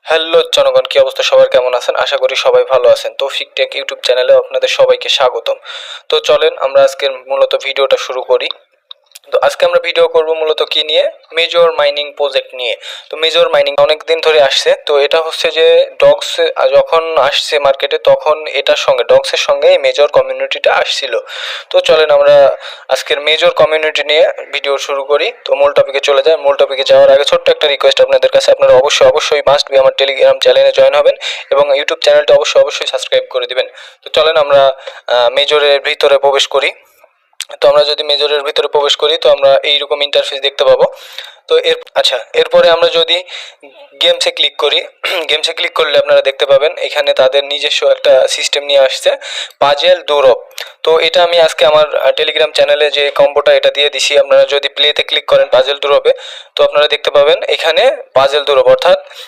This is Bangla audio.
হ্যালো জনগণ, কি অবস্থা? সবার কেমন আছেন? আশা করি সবাই ভালো আছেন। তৌফিক টেক ইউটিউব চ্যানেলে আপনাদের সবাইকে স্বাগতম। তো চলেন আমরা আজকের মূলত ভিডিওটা শুরু করি। তো আজকে আমরা ভিডিও করব মূলত কি নিয়ে? মেজর মাইনিং প্রজেক্ট নিয়ে। তো মেজর মাইনিং অনেক দিন ধরে আসছে। তো এটা হচ্ছে যে ডগস যখন আসছে মার্কেটে তখন এটার সঙ্গে ডগসের সঙ্গে এই মেজর কমিউনিটিটা আসছিল। তো চলেন আমরা আজকের মেজর কমিউনিটি নিয়ে ভিডিও শুরু করি। তো মূল টপিকে চলে যায়। মূল টপিকে যাওয়ার আগে ছোট্ট একটা রিকোয়েস্ট আপনাদের কাছে, আপনারা অবশ্যই মাস্ট বি আমার টেলিগ্রাম চ্যানেলে জয়েন হবেন এবং ইউটিউব চ্যানেলটা অবশ্যই সাবস্ক্রাইব করে দিবেন। তো চলেন আমরা মেজরের ভিতরে প্রবেশ করি। তো আমরা যদি মেজরের ভিতরে প্রবেশ করি তো আমরা এইরকম ইন্টারফেস দেখতে পাবো। তো এরপরে আমরা যদি গেমসে ক্লিক করি, গেমসে ক্লিক করলে আপনারা দেখতে পাবেন এখানে তাদের নিজস্ব একটা সিস্টেম নিয়ে আসছে, পাজেল ডুরপ। তো এটা আমি আজকে আমার টেলিগ্রাম চ্যানেলে যে কম্বোটা এটা দিয়ে দিছি। আপনারা যদি প্লেতে ক্লিক করেন পাজেল ডুরপে, তো আপনারা দেখতে পাবেন এখানে পাজেল ডুরপ অর্থাৎ